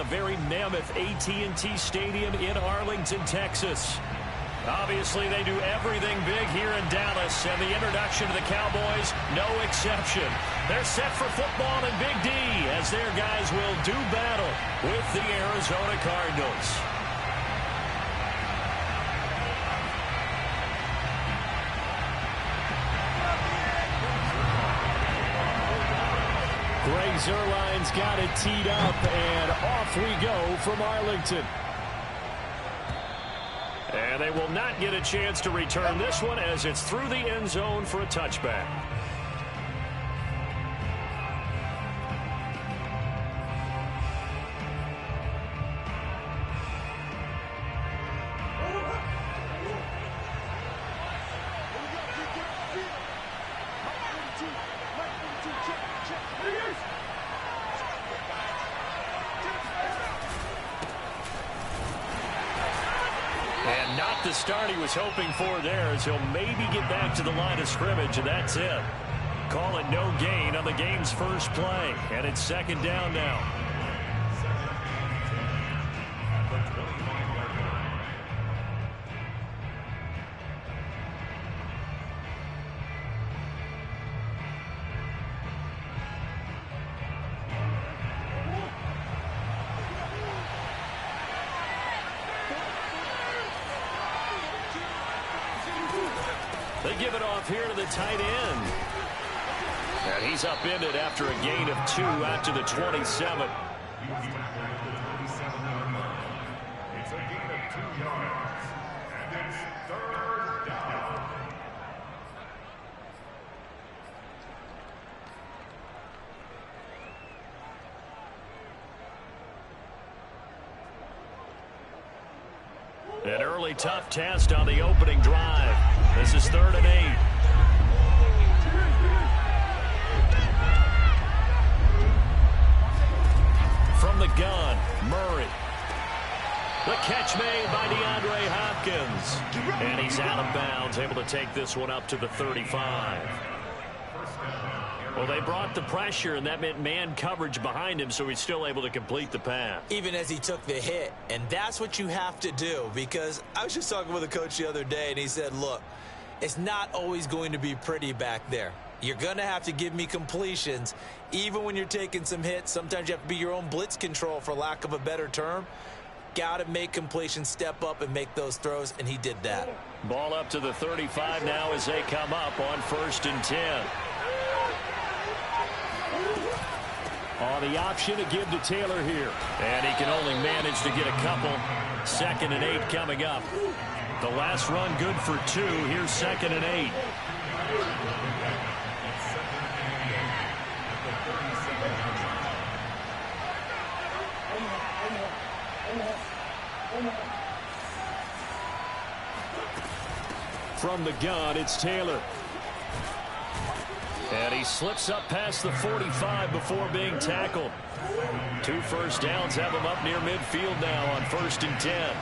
the very mammoth AT&T Stadium in Arlington, Texas. Obviously, they do everything big here in Dallas, and the introduction to the Cowboys, no exception. They're set for football in Big D as their guys will do battle with the Arizona Cardinals. Greg Zuerlein's got it teed up, and off we go from Arlington. And they will not get a chance to return this one as it's through the end zone for a touchback. And not the start he was hoping for there, as he'll maybe get back to the line of scrimmage, and that's it. Call it no gain on the game's first play, and it's second down now. They give it off here to the tight end. And he's upended after a gain of 2 out to the 27. It's a gain of 2 yards. And it's third down. An early tough test on the opening drive. This is 3rd and 8. From the gun, Murray. The catch made by DeAndre Hopkins. And he's out of bounds, able to take this one up to the 35. Well, they brought the pressure, and that meant man coverage behind him, so he's still able to complete the pass. Even as he took the hit, and that's what you have to do, because I was just talking with a coach the other day, and he said, look, it's not always going to be pretty back there. You're going to have to give me completions. Even when you're taking some hits, sometimes you have to be your own blitz control, for lack of a better term. Got to make completions, step up, and make those throws, and he did that. Ball up to the 35 now as they come up on 1st and 10. On the option to give to Taylor here. And he can only manage to get a couple. 2nd and 8 coming up. The last run good for 2. Here's 2nd and 8. From the gun, it's Taylor. And he slips up past the 45 before being tackled. 2 first downs have him up near midfield now on 1st and 10.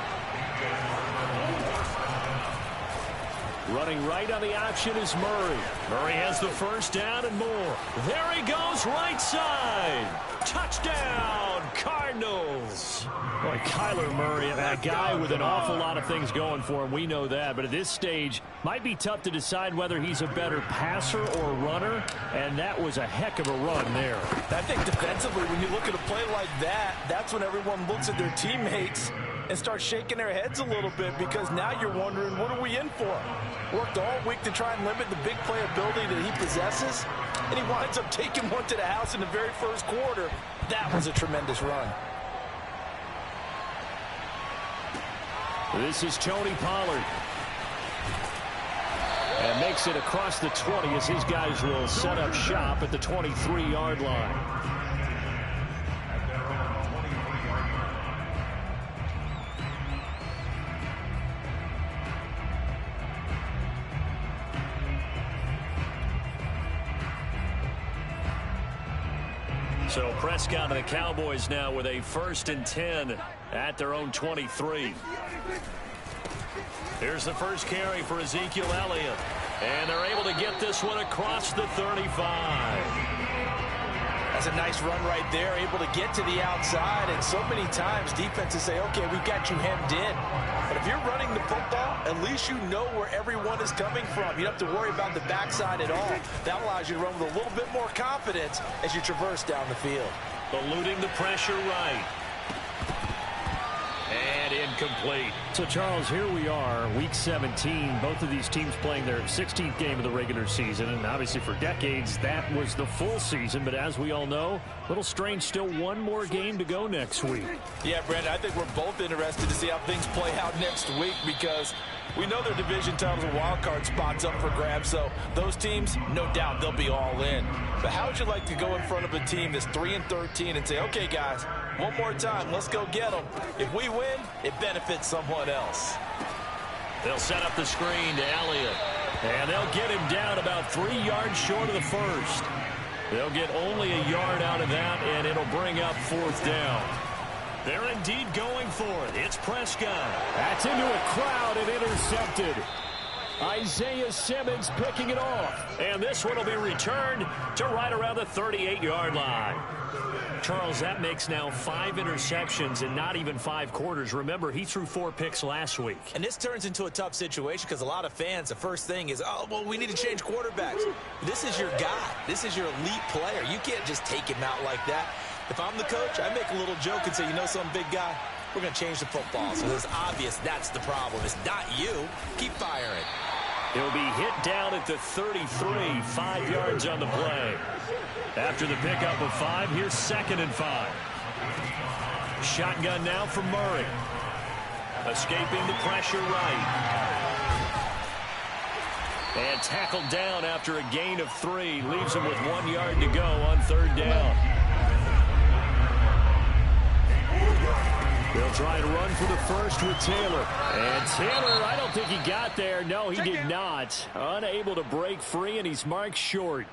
Running right on the option is Murray. Murray has the first down and more. There he goes, right side. Touchdown, Cardinals. Boy, Kyler Murray, a guy with an awful lot of things going for him. We know that. But at this stage, might be tough to decide whether he's a better passer or runner. And that was a heck of a run there. I think defensively, when you look at a play like that, that's when everyone looks at their teammates and starts shaking their heads a little bit, because now you're wondering, what are we in for? Worked all week to try and limit the big playability that he possesses, and he winds up taking one to the house in the very first quarter. That was a tremendous run. This is Tony Pollard. And makes it across the 20 as his guys will set up shop at the 23-yard line. So Prescott and the Cowboys now with a 1st and 10 at their own 23. Here's the first carry for Ezekiel Elliott. And they're able to get this one across the 35. That's a nice run right there, able to get to the outside. And so many times defenses say, okay, we've got you hemmed in. But if you're running the football, at least you know where everyone is coming from. You don't have to worry about the backside at all. That allows you to run with a little bit more confidence as you traverse down the field. Eluding the pressure right. And incomplete. So, Charles, here we are, Week 17. Both of these teams playing their 16th game of the regular season. And obviously for decades, that was the full season. But as we all know, a little strange, still one more game to go next week. Yeah, Brandon, I think we're both interested to see how things play out next week because we know their division titles and wild card spots up for grabs. So those teams, no doubt, they'll be all in. But how would you like to go in front of a team that's 3-13 and say, okay, guys, one more time, let's go get them. If we win, it benefits someone else. They'll set up the screen to Elliott. And they'll get him down about 3 yards short of the first. They'll get only a yard out of that, and it'll bring up 4th down. They're indeed going for it. It's Prescott. That's into a crowd and intercepted. Isaiah Simmons picking it off. And this one will be returned to right around the 38-yard line. Charles, that makes now 5 interceptions in not even 5 quarters. Remember, he threw 4 picks last week. And this turns into a tough situation because a lot of fans, the first thing is, oh, well, we need to change quarterbacks. This is your guy. This is your elite player. You can't just take him out like that. If I'm the coach, I make a little joke and say, you know something, big guy? We're going to change the football. So it's obvious that's the problem. It's not you. Keep firing. He'll be hit down at the 33, 5 yards on the play. After the pickup of 5, here's 2nd and 5. Shotgun now from Murray. Escaping the pressure right. And tackled down after a gain of 3. Leaves him with 1 yard to go on 3rd down. They'll try and run for the first with Taylor. And Taylor, I don't think he got there. No, he did not. Unable to break free, and he's marked short.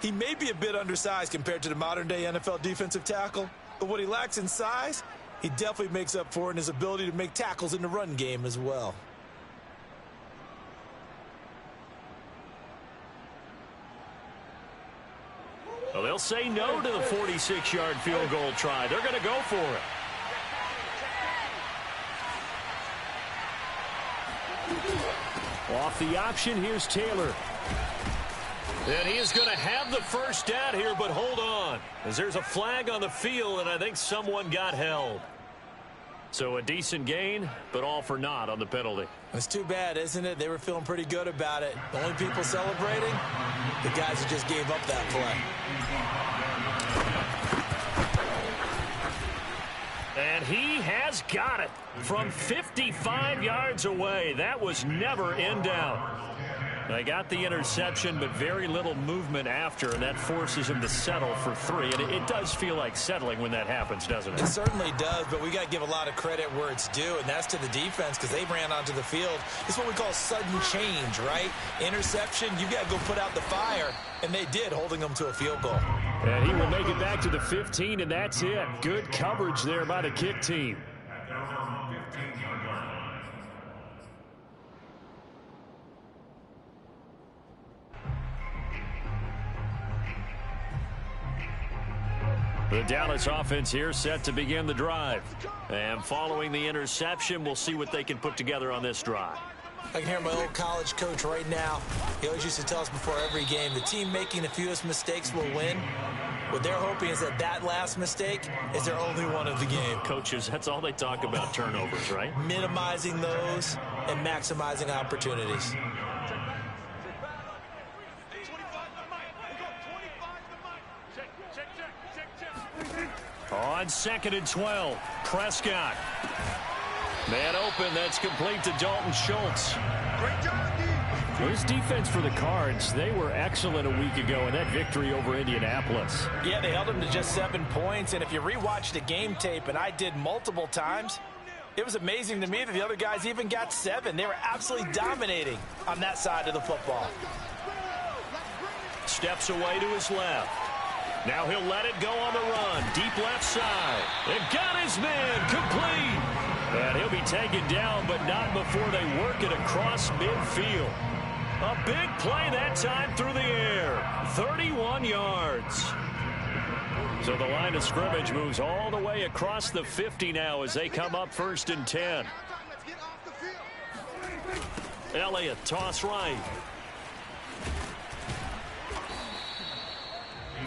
He may be a bit undersized compared to the modern-day NFL defensive tackle, but what he lacks in size, he definitely makes up for in his ability to make tackles in the run game as well. Well, they'll say no to the 46-yard field goal try. They're going to go for it. Off the option, here's Taylor. And he is going to have the first down here, but hold on, as there's a flag on the field, and I think someone got held. So a decent gain, but all for naught on the penalty. It's too bad, isn't it? They were feeling pretty good about it. The only people celebrating, the guys who just gave up that play. And he has got it from 55 yards away. That was never in doubt. They got the interception, but very little movement after, and that forces him to settle for 3. And it does feel like settling when that happens, doesn't it? It certainly does, but we got to give a lot of credit where it's due, and that's to the defense because they ran onto the field. It's what we call sudden change, right? Interception, you got to go put out the fire, and they did, holding them to a field goal. And he will make it back to the 15, and that's it. Good coverage there by the kick team. The Dallas offense here set to begin the drive. And following the interception, we'll see what they can put together on this drive. I can hear my old college coach right now. He always used to tell us before every game, the team making the fewest mistakes will win. What they're hoping is that that last mistake is their only one of the game. Coaches, that's all they talk about, turnovers, right? Minimizing those and maximizing opportunities. On 2nd and 12, Prescott. Man open, that's complete to Dalton Schultz. This defense for the Cards, they were excellent a week ago in that victory over Indianapolis. Yeah, they held them to just 7 points, and if you rewatch the game tape, and I did multiple times, it was amazing to me that the other guys even got 7. They were absolutely dominating on that side of the football. Steps away to his left. Now he'll let it go on the run. Deep left side. And got his man complete. And he'll be taken down, but not before they work it across midfield. A big play that time through the air. 31 yards. So the line of scrimmage moves all the way across the 50 now as they come up 1st and 10. Elliott, toss right.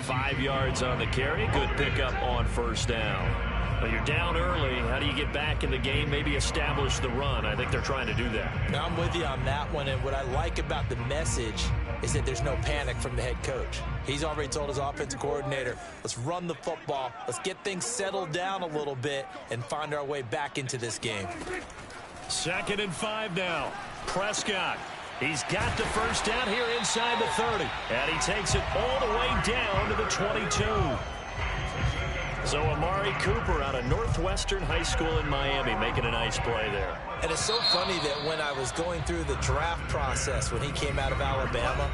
5 yards on the carry. Good pickup on 1st down. Well, you're down early. How do you get back in the game? Maybe establish the run. I think they're trying to do that. Now, I'm with you on that one, and what I like about the message is that there's no panic from the head coach. He's already told his offensive coordinator, let's run the football, let's get things settled down a little bit and find our way back into this game. 2nd and 5 now. Prescott. He's got the 1st down here inside the 30. And he takes it all the way down to the 22. So Amari Cooper out of Northwestern High School in Miami making a nice play there. And it's so funny that when I was going through the draft process when he came out of Alabama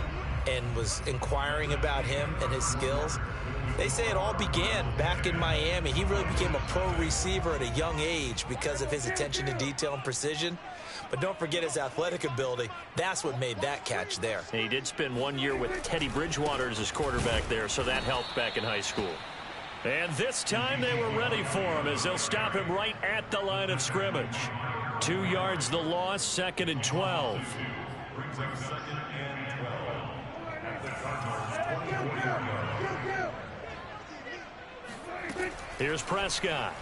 and was inquiring about him and his skills, they say it all began back in Miami. He really became a pro receiver at a young age because of his attention to detail and precision. But don't forget his athletic ability. That's what made that catch there. And he did spend 1 year with Teddy Bridgewater as his quarterback there, so that helped back in high school. And this time they were ready for him as they'll stop him right at the line of scrimmage. 2 yards the loss, 2nd and 12. Brings up 2nd and 12. At the Cardinals' 24-yard line. Here's Prescott.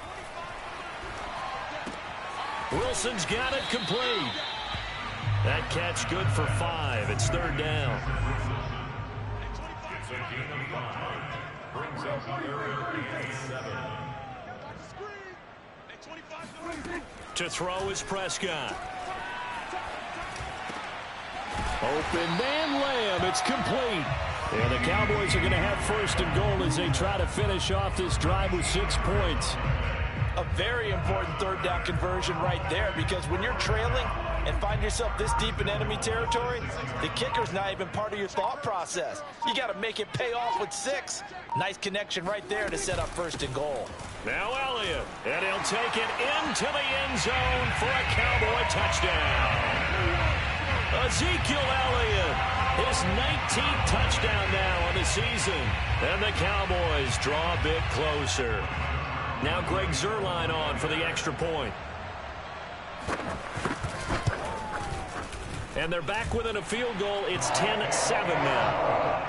Wilson's got it complete. That catch good for 5. It's 3rd down. It's a gain of 5. Brings up 3rd and 7. To throw is Prescott. Open man Lamb. It's complete. And the Cowboys are going to have 1st and goal as they try to finish off this drive with 6 points. A very important 3rd down conversion right there, because when you're trailing and find yourself this deep in enemy territory, the kicker's not even part of your thought process. You got to make it pay off with 6. Nice connection right there to set up 1st and goal. Now Elliott, and he'll take it into the end zone for a Cowboy touchdown. Ezekiel Elliott, his 19th touchdown now on the season. And the Cowboys draw a bit closer. Now Greg Zuerlein on for the extra point. And they're back within a field goal. It's 10-7 now.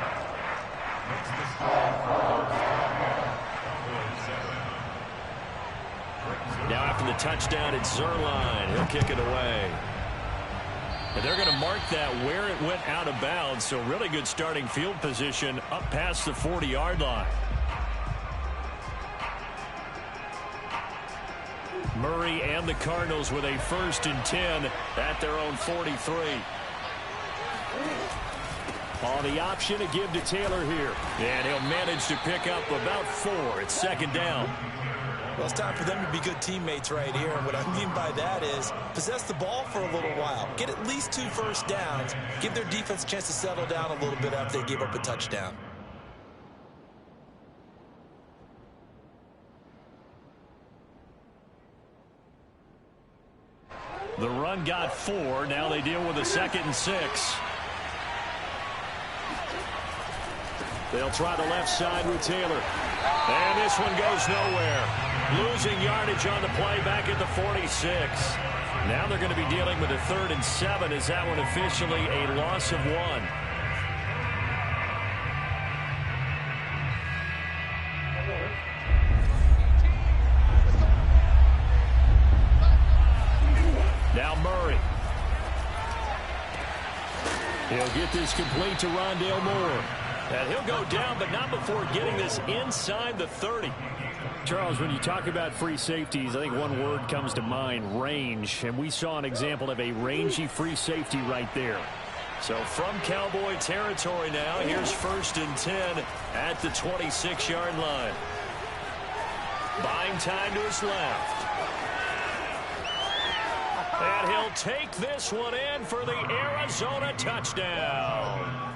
Now after the touchdown, it's Zuerlein. He'll kick it away. And they're going to mark that where it went out of bounds. So really good starting field position up past the 40-yard line. Murray and the Cardinals with a 1st and 10 at their own 43. On the option to give to Taylor here. And he'll manage to pick up about 4. It's 2nd down. Well, it's time for them to be good teammates right here. And what I mean by that is possess the ball for a little while. Get at least 2 first downs. Give their defense a chance to settle down a little bit after they give up a touchdown. The run got 4. Now they deal with a 2nd and 6. They'll try the left side with Taylor. And this one goes nowhere. Losing yardage on the play back at the 46. Now they're going to be dealing with a 3rd and 7. Is that one officially a loss of 1? Now Murray. He'll get this complete to Rondale Moore. And he'll go down, but not before getting this inside the 30. Charles, when you talk about free safeties, I think one word comes to mind, range. And we saw an example of a rangy free safety right there. So from Cowboy territory now, here's 1st and 10 at the 26-yard line. Buying time to his left. And he'll take this one in for the Arizona touchdown.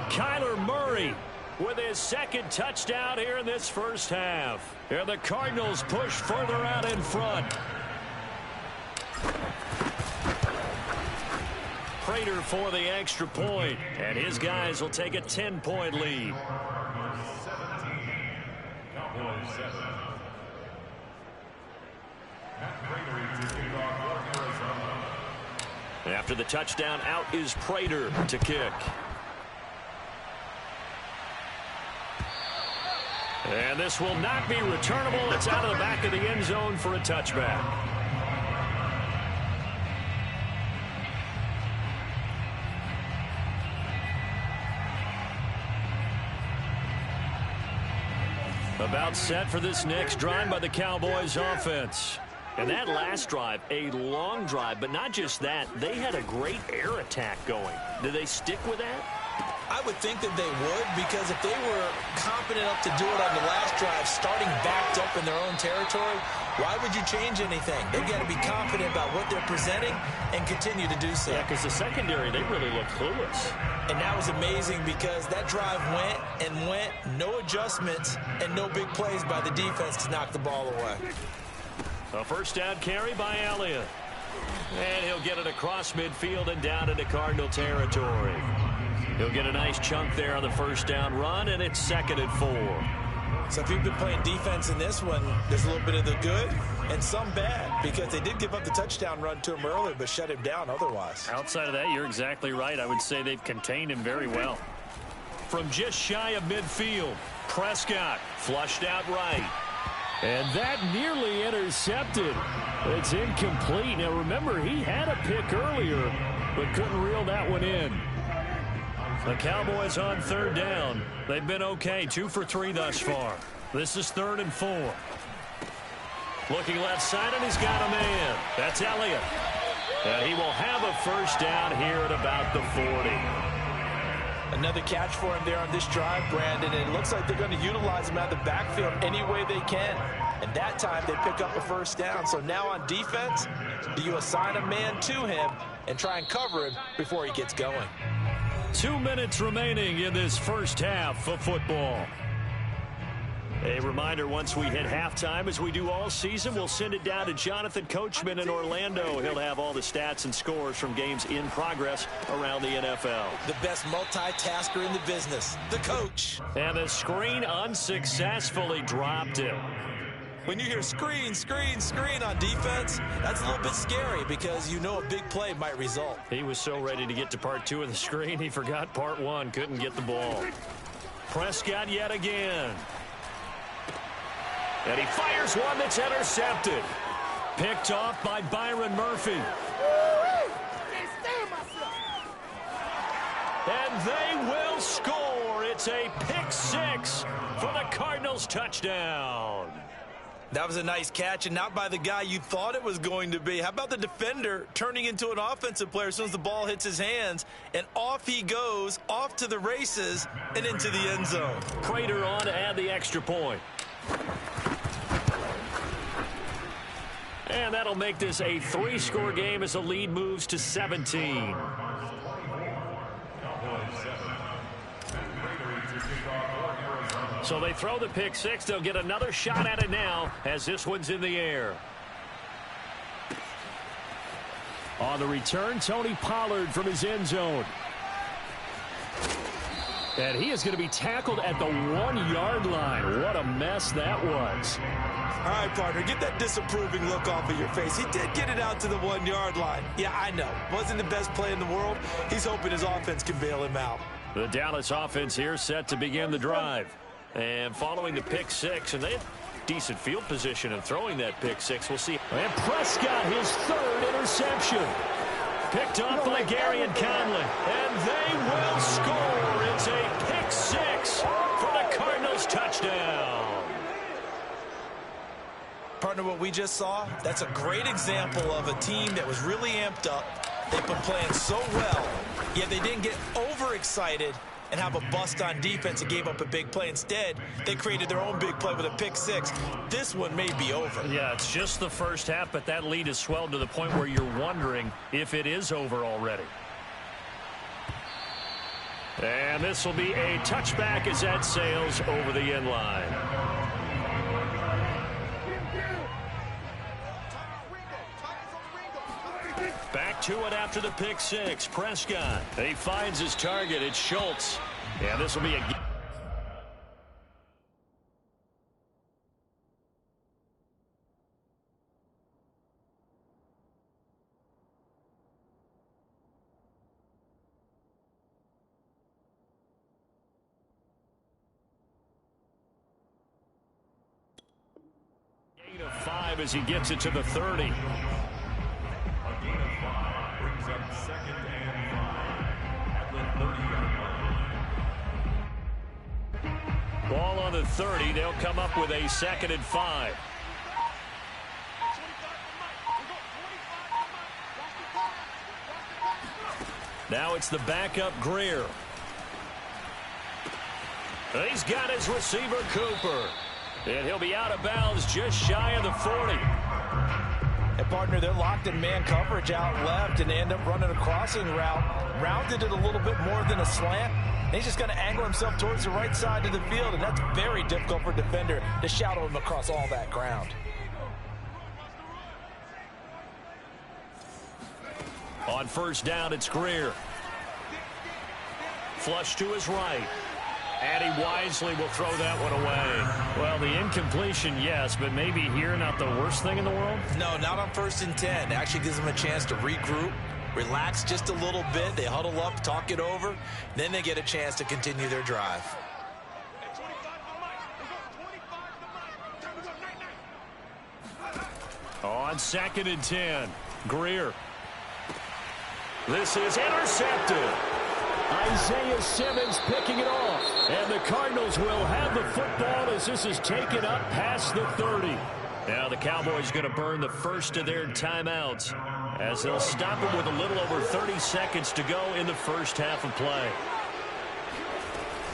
Kyler Murray with his 2nd touchdown here in this first half. And the Cardinals push further out in front. Prater for the extra point, and his guys will take a 10-point lead. 7. Matt Prater to kick off for Arizona. After the touchdown, out is Prater to kick. And this will not be returnable. It's out of the back of the end zone for a touchback. About set for this next drive by the Cowboys offense. And that last drive, a long drive, but not just that. They had a great air attack going. Do they stick with that? I would think that they would, because if they were confident enough to do it on the last drive, starting backed up in their own territory, why would you change anything? They've got to be confident about what they're presenting and continue to do so. Yeah, because the secondary, they really look clueless. And that was amazing because that drive went and went, no adjustments, and no big plays by the defense to knock the ball away. A first down carry by Elliott. And he'll get it across midfield and down into Cardinal territory. He'll get a nice chunk there on the first down run, and it's 2nd and 4. So if you've been playing defense in this one, there's a little bit of the good and some bad, because they did give up the touchdown run to him earlier, but shut him down otherwise. Outside of that, you're exactly right. I would say they've contained him very well. From just shy of midfield, Prescott flushed out right. And that nearly intercepted. It's incomplete. Now, remember, he had a pick earlier, but couldn't reel that one in. The Cowboys on 3rd down. They've been okay, 2 for 3 thus far. This is 3rd and 4. Looking left side, and he's got a man. That's Elliott. And he will have a first down here at about the 40. Another catch for him there on this drive, Brandon, and it looks like they're going to utilize him out of the backfield any way they can. And that time they pick up a first down. So now on defense, do you assign a man to him and try and cover him before he gets going? 2 minutes remaining in this first half of football. A reminder, once we hit halftime, as we do all season, we'll send it down to Jonathan Coachman in Orlando. He'll have all the stats and scores from games in progress around the NFL. The best multitasker in the business, the coach. And the screen unsuccessfully dropped him. When you hear screen, screen, screen on defense, that's a little bit scary because you know a big play might result. He was so ready to get to part 2 of the screen, he forgot part 1, couldn't get the ball. Prescott yet again. And he fires one that's intercepted. Picked off by Byron Murphy. And they will score. It's a pick 6 for the Cardinals touchdown. That was a nice catch, and not by the guy you thought it was going to be. How about the defender turning into an offensive player as soon as the ball hits his hands, and off he goes, off to the races, and into the end zone. Prater on to add the extra point. And that'll make this a 3-score game as the lead moves to 17. So they throw the pick 6. They'll get another shot at it now as this one's in the air. On the return, Tony Pollard from his end zone. And he is going to be tackled at the 1-yard line. What a mess that was. All right, partner, get that disapproving look off of your face. He did get it out to the 1-yard line. Yeah, I know. Wasn't the best play in the world. He's hoping his offense can bail him out. The Dallas offense here set to begin the drive. And following the pick 6, and they have decent field position in throwing that pick 6. We'll see. And Prescott, his 3rd interception. Picked off by Gary and Conley. And they will score. It's a pick 6 for the Cardinals touchdown. Partner, what we just saw, that's a great example of a team that was really amped up. They've been playing so well, yet they didn't get overexcited and have a bust on defense and gave up a big play. Instead, they created their own big play with a pick 6. This one may be over. Yeah, it's just the first half, but that lead has swelled to the point where you're wondering if it is over already. And this will be a touchback as that sails over the end line. Back to it after the pick 6. Prescott. He finds his target. It's Schultz. And this will be a 5 as he gets it to the 30. A gain of 5 brings up 2nd and 5 at the 30-yard line. Ball on the 30. They'll come up with a 2nd and 5. Now it's the backup Greer. He's got his receiver Cooper. And he'll be out of bounds just shy of the 40. And partner, they're locked in man coverage out left, and they end up running a crossing route. Rounded it a little bit more than a slant. And he's just going to angle himself towards the right side of the field, and that's very difficult for a defender to shadow him across all that ground. On first down, it's Greer. Flush to his right. And he wisely will throw that one away. Well, the incompletion, yes, but maybe here not the worst thing in the world? No, not on 1st and 10. It actually gives them a chance to regroup, relax just a little bit. They huddle up, talk it over. Then they get a chance to continue their drive. On 2nd and 10, Greer. This is intercepted. Isaiah Simmons picking it off. And the Cardinals will have the football as this is taken up past the 30. Now the Cowboys going to burn the first of their timeouts as they'll stop him with a little over 30 seconds to go in the first half of play.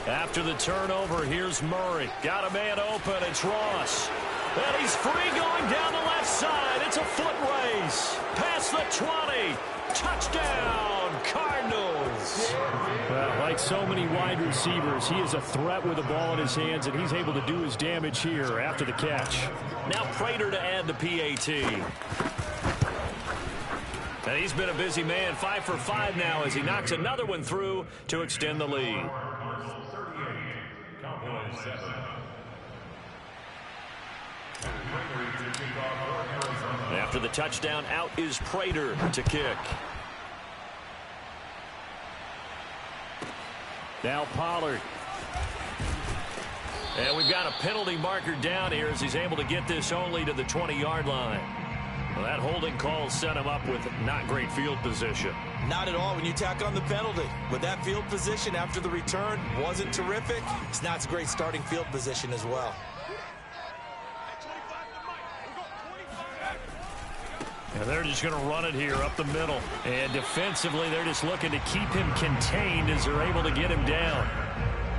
After the turnover, here's Murray. Got a man open. It's Ross. And he's free going down the left side. It's a foot race. Past the 20. Touchdown, Cardinals. Well, like so many wide receivers, he is a threat with the ball in his hands, and he's able to do his damage here after the catch. Now Prater to add the PAT. And he's been a busy man, 5 for 5 now as he knocks another one through to extend the lead. Cowboys 7. After the touchdown, out is Prater to kick. Now Pollard. And we've got a penalty marker down here as he's able to get this only to the 20-yard line. Well, that holding call set him up with not great field position. Not at all when you tack on the penalty. But that field position after the return wasn't terrific. It's not a great starting field position as well. And they're just going to run it here up the middle. And defensively, they're just looking to keep him contained as they're able to get him down.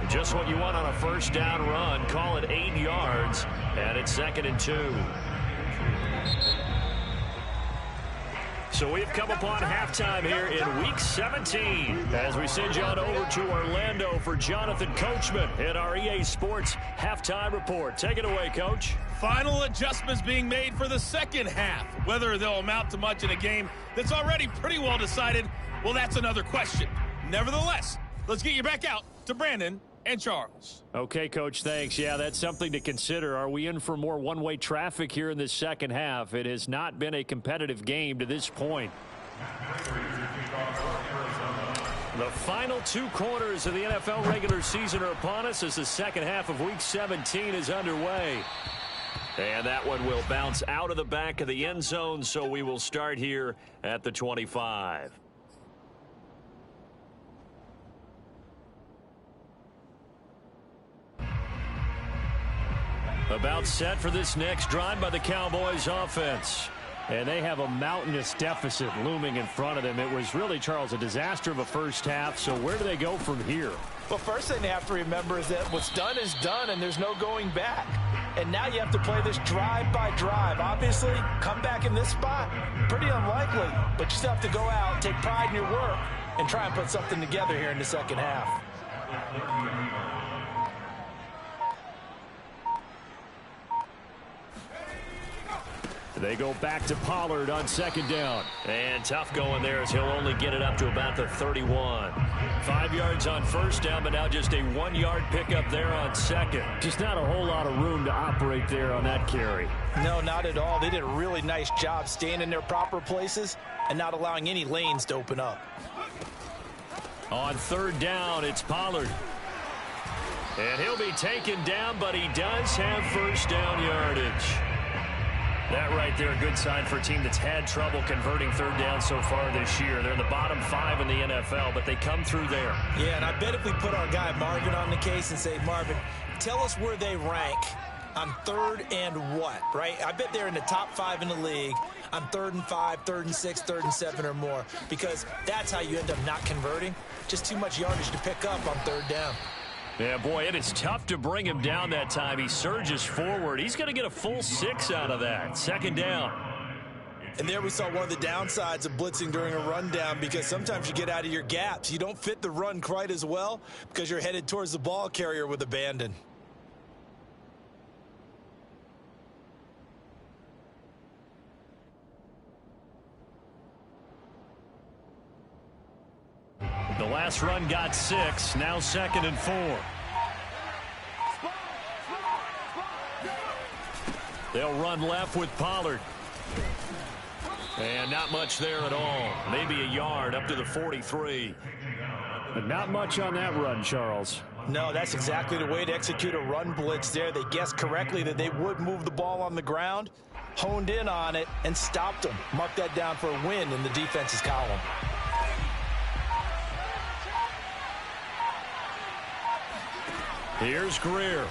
Just what you want on a first down run. Call it 8 yards. And it's 2nd and 2. So we've come upon halftime here in Week 17 as we send you on over to Orlando for Jonathan Coachman at our EA Sports Halftime Report. Take it away, Coach. Final adjustments being made for the second half. Whether they'll amount to much in a game that's already pretty well decided, well, that's another question. Nevertheless, let's get you back out to Brandon and Charles. Okay, Coach, thanks. Yeah, that's something to consider. Are we in for more one-way traffic here in this second half? It has not been a competitive game to this point. The final 2 quarters of the NFL regular season are upon us as the second half of Week 17 is underway. And that one will bounce out of the back of the end zone, so we will start here at the 25. About set for this next drive by the Cowboys offense. And they have a mountainous deficit looming in front of them. It was really, Charles, a disaster of a first half. So where do they go from here? Well, first thing they have to remember is that what's done is done, and there's no going back. And now you have to play this drive by drive. Obviously, come back in this spot, pretty unlikely. But you still have to go out, take pride in your work, and try and put something together here in the second half. They go back to Pollard on second down. And tough going there as he'll only get it up to about the 31. 5 yards on first down, but now just a 1-yard pickup there on second. Just not a whole lot of room to operate there on that carry. No, not at all. They did a really nice job staying in their proper places and not allowing any lanes to open up. On third down, it's Pollard. And he'll be taken down, but he does have first down yardage. That right there, a good sign for a team that's had trouble converting third down so far this year. They're in the bottom 5 in the NFL, but they come through there. Yeah, and I bet if we put our guy Marvin on the case and say, Marvin, tell us where they rank on third and what, right? I bet they're in the top 5 in the league on 3rd and 5, 3rd and 6, 3rd and 7 or more, because that's how you end up not converting. Just too much yardage to pick up on third down. Yeah, boy, it is tough to bring him down that time. He surges forward. He's going to get a full 6 out of that. 2nd down. And there we saw one of the downsides of blitzing during a rundown, because sometimes you get out of your gaps. You don't fit the run quite as well because you're headed towards the ball carrier with abandon. The last run got 6. Now 2nd and 4. They'll run left with Pollard. And not much there at all. Maybe a yard up to the 43. But not much on that run, Charles. No, that's exactly the way to execute a run blitz there. They guessed correctly that they would move the ball on the ground, honed in on it, and stopped them. Mark that down for a win in the defense's column. Here's Greer.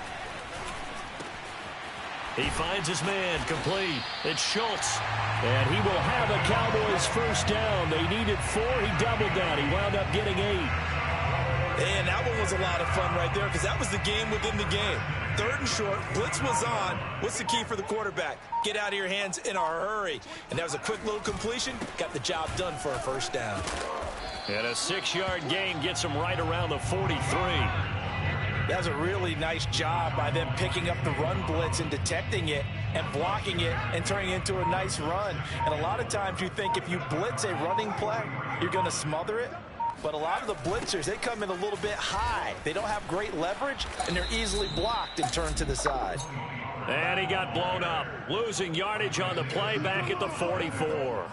He finds his man, complete. It's Schultz. And he will have a Cowboys first down. They needed 4. He doubled that. He wound up getting 8. And that one was a lot of fun right there, because that was the game within the game. 3rd and short, blitz was on. What's the key for the quarterback? Get out of your hands in a hurry. And that was a quick little completion. Got the job done for a first down. And a 6-yard gain gets him right around the 43. That was a really nice job by them picking up the run blitz and detecting it and blocking it and turning it into a nice run. And a lot of times you think if you blitz a running play, you're going to smother it. But a lot of the blitzers, they come in a little bit high. They don't have great leverage, and they're easily blocked and turned to the side. And he got blown up, losing yardage on the play back at the 44.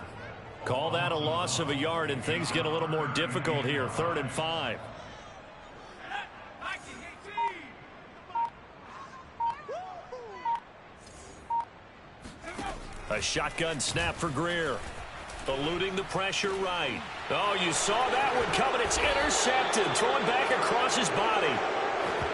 Call that a loss of a yard, and things get a little more difficult here. 3rd and 5. A shotgun snap for Greer. Eluding the pressure right. Oh, you saw that one coming. It's intercepted. Thrown back across his body.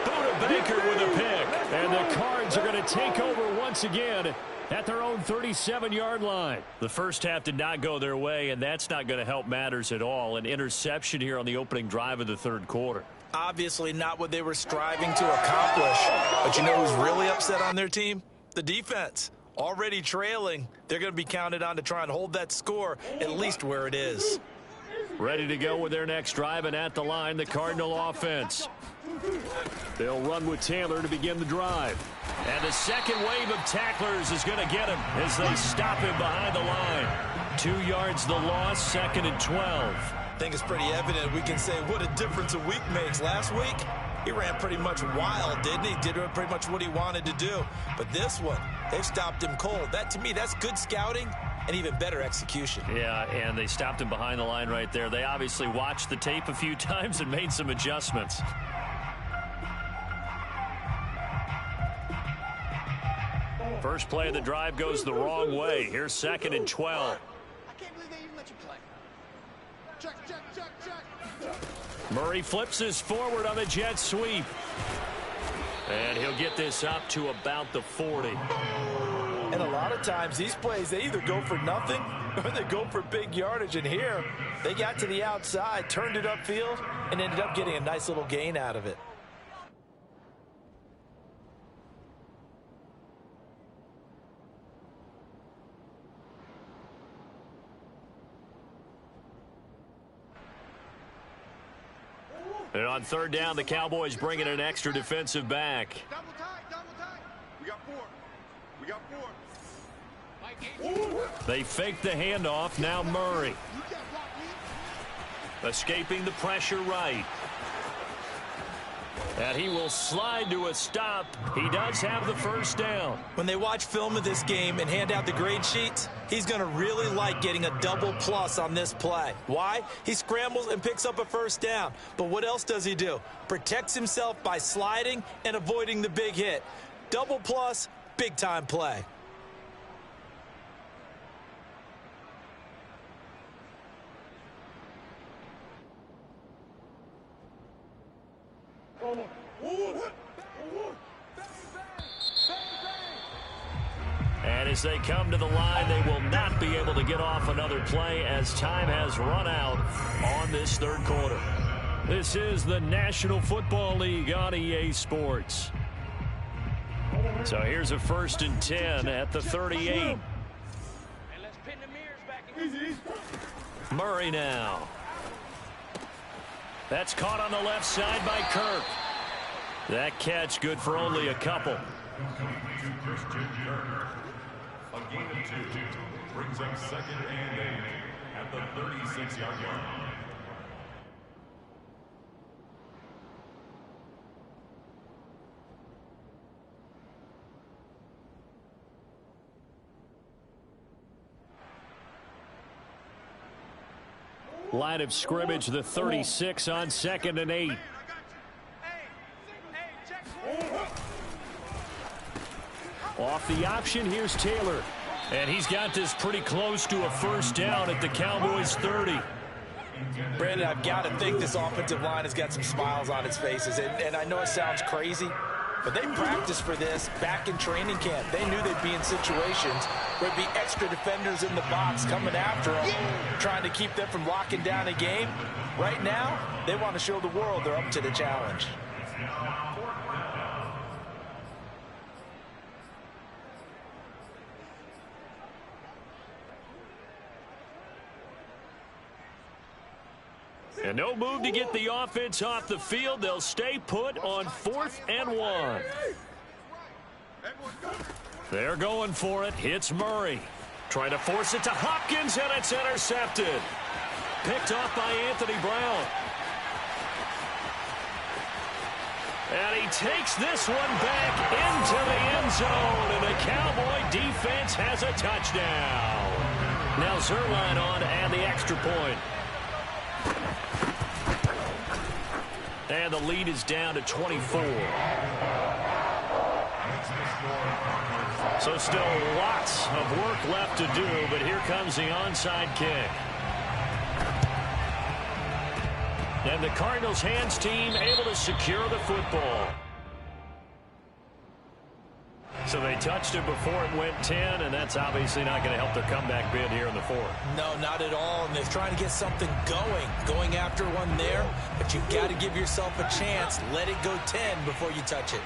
Buda Baker with a pick. And the Cards are going to take over once again at their own 37-yard line. The first half did not go their way, and that's not going to help matters at all. An interception here on the opening drive of the 3rd quarter. Obviously not what they were striving to accomplish. But you know who's really upset on their team? The defense. Already trailing. They're going to be counted on to try and hold that score at least where it is. Ready to go with their next drive, and at the line, the Cardinal offense. They'll run with Taylor to begin the drive. And the second wave of tacklers is going to get him as they stop him behind the line. 2 yards the loss, 2nd and 12. I think it's pretty evident. We can say what a difference a week makes. Last week, he ran pretty much wild, didn't he? Did pretty much what he wanted to do. But this one, they've stopped him cold. That, to me, that's good scouting and even better execution. Yeah, and they stopped him behind the line right there. They obviously watched the tape a few times and made some adjustments. First play of the drive goes the wrong way. Here's 2nd and 12. I can't believe they even let you play. Check. Murray flips this forward on the jet sweep. And he'll get this up to about the 40. And a lot of times these plays, they either go for nothing or they go for big yardage. And here, they got to the outside, turned it upfield, and ended up getting a nice little gain out of it. And on 3rd down, the Cowboys bring in an extra defensive back. Double tight. We got four. They fake the handoff. Now Murray. Escaping the pressure right. And he will slide to a stop. He does have the first down. When they watch film of this game and hand out the grade sheets, he's going to really like getting a double plus on this play. Why? He scrambles and picks up a first down. But what else does he do? Protects himself by sliding and avoiding the big hit. Double plus, big time play. And as they come to the line, they will not be able to get off another play as time has run out on this third quarter. This is the National Football League on EA Sports. So here's a 1st and 10 at the 38. Murray now. That's caught on the left side by Kirk. That catch good for only a couple. A gain of 2 brings up 2nd and 8 at the 36-yard line. Line of scrimmage, the 36 on 2nd and 8. Off the option, here's Taylor. And he's got this pretty close to a 1st down at the Cowboys' 30. Brandon, I've got to think this offensive line has got some smiles on its faces. And I know it sounds crazy, but they practiced for this back in training camp. They knew they'd be in situations where there'd be extra defenders in the box coming after them, trying to keep them from locking down a game. Right now, they want to show the world they're up to the challenge. And no move to get the offense off the field. They'll stay put on 4th and 1. They're going for it. Hits Murray. Trying to force it to Hopkins, and it's intercepted. Picked off by Anthony Brown. And he takes this one back into the end zone, and the Cowboy defense has a touchdown. Now Zerline on to add the extra point. And the lead is down to 24. So still lots of work left to do, but here comes the onside kick. And the Cardinals' hands team able to secure the football. So they touched it before it went 10, and that's obviously not going to help their comeback bid here in the 4th. No, not at all, and they're trying to get something going after one there, but you've got to give yourself a chance. Let it go 10 before you touch it.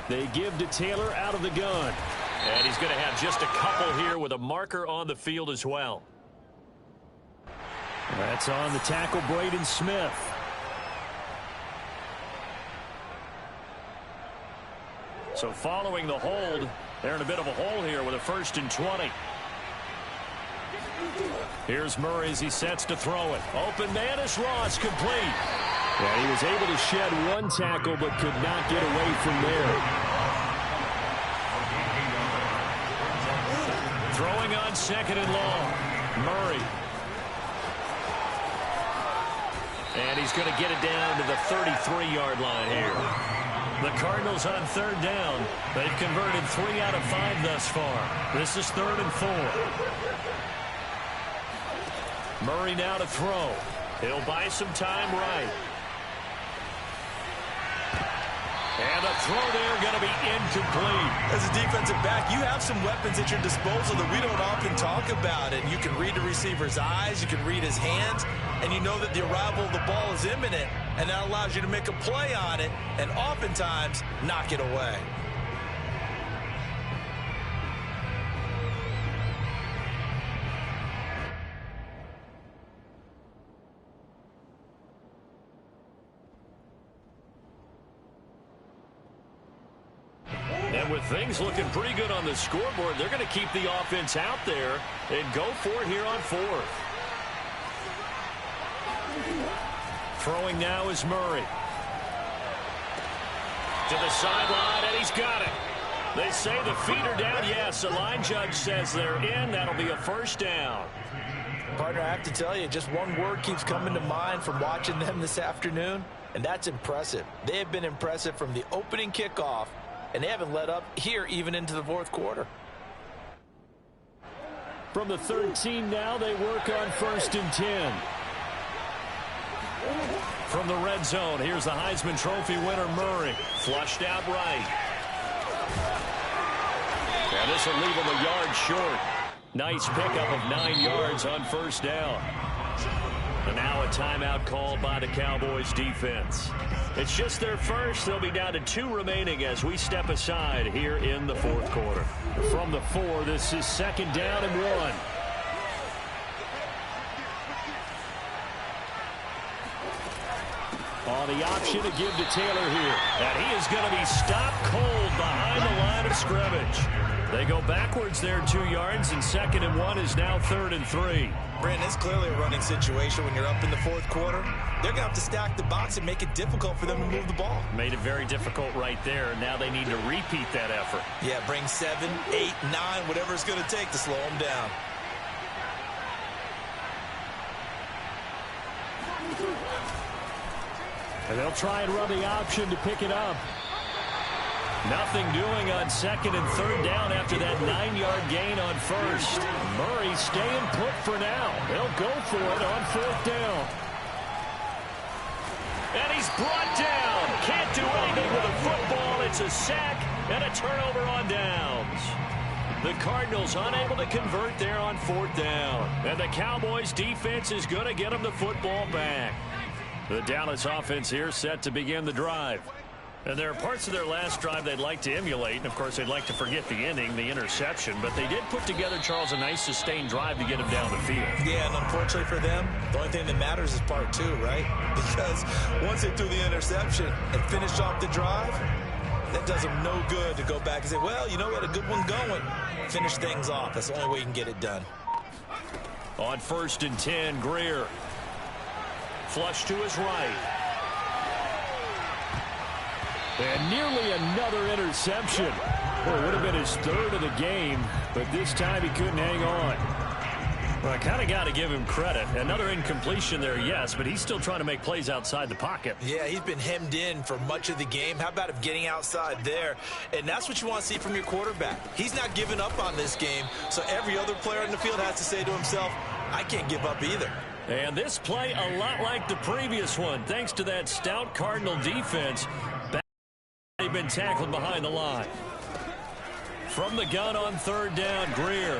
They give to Taylor out of the gun, and he's going to have just a couple here with a marker on the field as well. That's on the tackle, Braden Smith. So following the hold, they're in a bit of a hole here with a 1st and 20. Here's Murray as he sets to throw it. Open man is Ross, complete. Yeah, he was able to shed one tackle but could not get away from there. Throwing on 2nd and long. Murray. And he's going to get it down to the 33-yard line here. The Cardinals on 3rd down. They've converted 3 out of 5 thus far. This is 3rd and 4. Murray now to throw. He'll buy some time right. And the throw there going to be incomplete. As a defensive back, you have some weapons at your disposal that we don't often talk about. And you can read the receiver's eyes, you can read his hands, and you know that the arrival of the ball is imminent, and that allows you to make a play on it and oftentimes knock it away. And with things looking pretty good on the scoreboard, they're going to keep the offense out there and go for it here on 4th. Throwing now is Murray. To the sideline, and he's got it. They say the feet are down. Yes, the line judge says they're in. That'll be a 1st down. Partner, I have to tell you, just one word keeps coming to mind from watching them this afternoon, and that's impressive. They have been impressive from the opening kickoff, and they haven't let up here even into the 4th quarter. From the 13 now, they work on 1st and 10. from the red zone. Here's the Heisman Trophy winner, Murray. Flushed out right. And this will leave him a yard short. Nice pickup of 9 yards on first down. And now a timeout called by the Cowboys defense. It's just their first. They'll be down to 2 remaining as we step aside here in the fourth quarter. From the 4, this is 2nd down and 1. On the option to give to Taylor here. And he is going to be stopped cold behind the line of scrimmage. They go backwards there 2 yards, and 2nd and 1 is now 3rd and 3. Brandon, it's clearly a running situation when you're up in the fourth quarter. They're going to have to stack the box and make it difficult for them to move the ball. Made it very difficult right there. Now they need to repeat that effort. Yeah, bring 7, 8, 9, whatever it's going to take to slow them down. And they'll try and run the option to pick it up. Nothing doing on 2nd and 3rd down after that 9-yard gain on first. Murray staying put for now. They'll go for it on 4th down. And he's brought down. Can't do anything with a football. It's a sack and a turnover on downs. The Cardinals unable to convert there on 4th down. And the Cowboys defense is going to get them the football back. The Dallas offense here set to begin the drive. And there are parts of their last drive they'd like to emulate. And, of course, they'd like to forget the ending, the interception. But they did put together, Charles, a nice sustained drive to get him down the field. Yeah, and unfortunately for them, the only thing that matters is part 2, right? Because once they threw the interception and finished off the drive, that does them no good to go back and say, well, you know, we had a good one going. Finish things off. That's the only way you can get it done. On 1st and 10, Greer. Flush to his right. And nearly another interception. Well, it would have been his 3rd of the game, but this time he couldn't hang on. Well, I kind of got to give him credit. Another incompletion there, yes, but he's still trying to make plays outside the pocket. Yeah, he's been hemmed in for much of the game. How about him getting outside there? And that's what you want to see from your quarterback. He's not giving up on this game, so every other player in the field has to say to himself, I can't give up either. And this play a lot like the previous one, thanks to that stout Cardinal defense. They've been tackled behind the line. From the gun on 3rd down, Greer.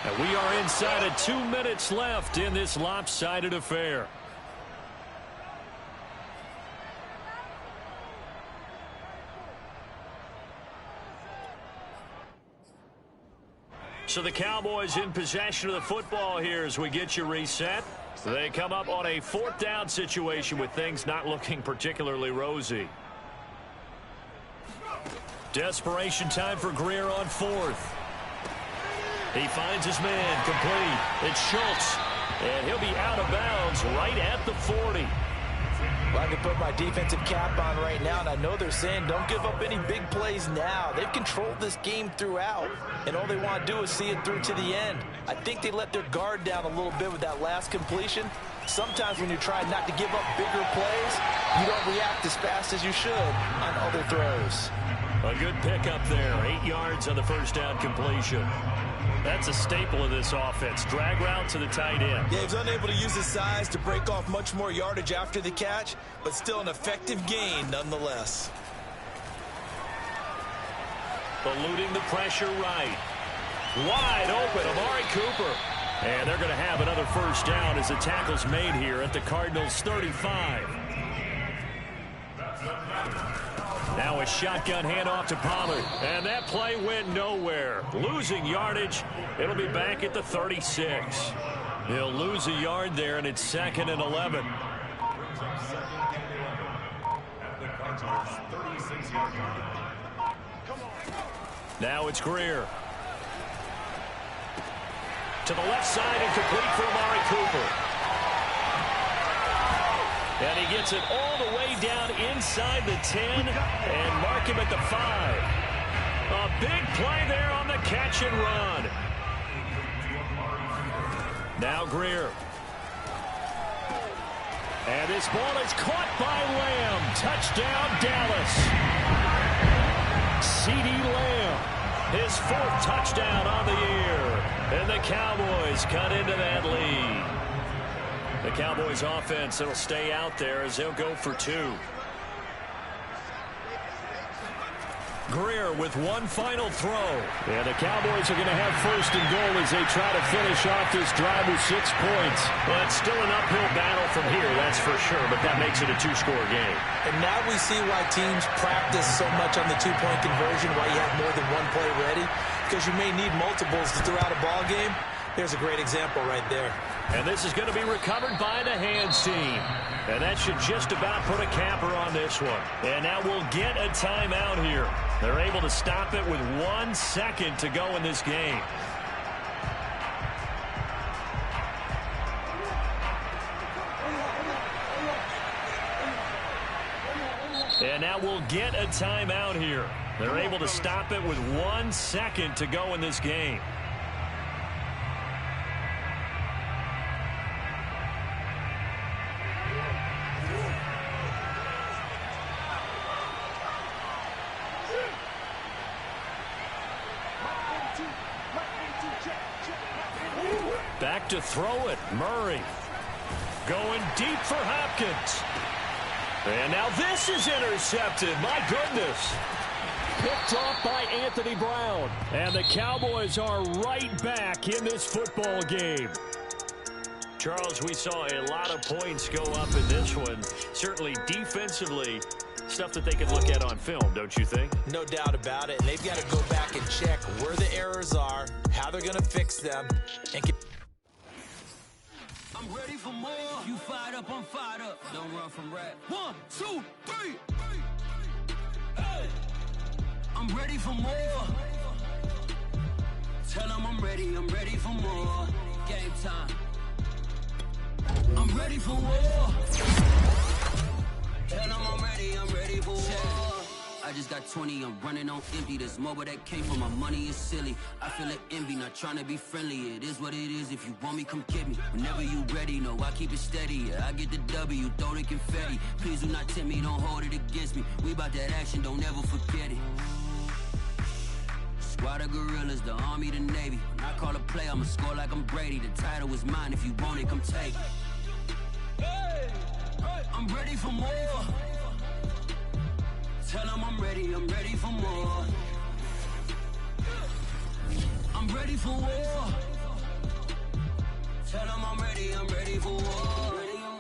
And we are inside of 2 minutes left in this lopsided affair. So the Cowboys in possession of the football here as we get you reset. They come up on a 4th down situation with things not looking particularly rosy. Desperation time for Greer on 4th. He finds his man complete. It's Schultz. And he'll be out of bounds right at the 40. Well, I can put my defensive cap on right now, and I know they're saying don't give up any big plays now. They've controlled this game throughout, and all they want to do is see it through to the end. I think they let their guard down a little bit with that last completion. Sometimes when you try not to give up bigger plays, you don't react as fast as you should on other throws. A good pickup there. 8 yards on the first down completion. That's a staple of this offense. Drag route to the tight end. Yeah, he's unable to use his size to break off much more yardage after the catch, but still an effective gain nonetheless. Eluding the pressure right. Wide open, Amari Cooper. And they're going to have another first down as the tackle's made here at the Cardinals' 35. Now a shotgun handoff to Pollard. And that play went nowhere. Losing yardage. It'll be back at the 36. He'll lose a yard there, and it's 2nd and 11. Now it's Greer. To the left side and complete for Amari Cooper. And he gets it all the way down inside the 10 and mark him at the 5. A big play there on the catch and run. Now Greer. And this ball is caught by Lamb. Touchdown, Dallas. CeeDee Lamb, his 4th touchdown on the year. And the Cowboys cut into that lead. The Cowboys offense, it'll stay out there as they'll go for 2. Greer with one final throw. And the Cowboys are going to have first and goal as they try to finish off this drive with 6 points. Well, it's still an uphill battle from here, that's for sure, but that makes it a 2-score game. And now we see why teams practice so much on the 2-point conversion, why you have more than one play ready, because you may need multiples to throw out a ball game. There's a great example right there. And this is going to be recovered by the hands team. And that should just about put a capper on this one. And now we'll get a timeout here. They're able to stop it with 1 second to go in this game. And now we'll get a timeout here. They're able to stop it with 1 second to go in this game. Back to throw it. Murray going deep for Hopkins. And now this is intercepted. My goodness. Picked off by Anthony Brown. And the Cowboys are right back in this football game. Charles, we saw a lot of points go up in this one. Certainly defensively, stuff that they can look at on film, don't you think? No doubt about it. And they've got to go back and check where the errors are, how they're going to fix them, and I'm ready for more. You fired up, I'm fired up. Don't run from rap. 1, 2, 3. Hey. I'm ready for more. Tell them I'm ready for more. Game time. I'm ready for war. Tell them I'm ready for war. I just got 20, I'm running on empty. This mobile that came from my money is silly. I feel it envy, not trying to be friendly. It is what it is, if you want me, come get me. Whenever you ready, no, I keep it steady. I get the W, throw the confetti. Please do not tempt me, don't hold it against me. We about that action, don't ever forget it. Squad of gorillas, the army, the navy. When I call a play, I'ma score like I'm Brady. The title is mine, if you want it, come take it. Hey, I'm ready for more. Tell them I'm ready for more. I'm ready for war. Tell them I'm ready for war.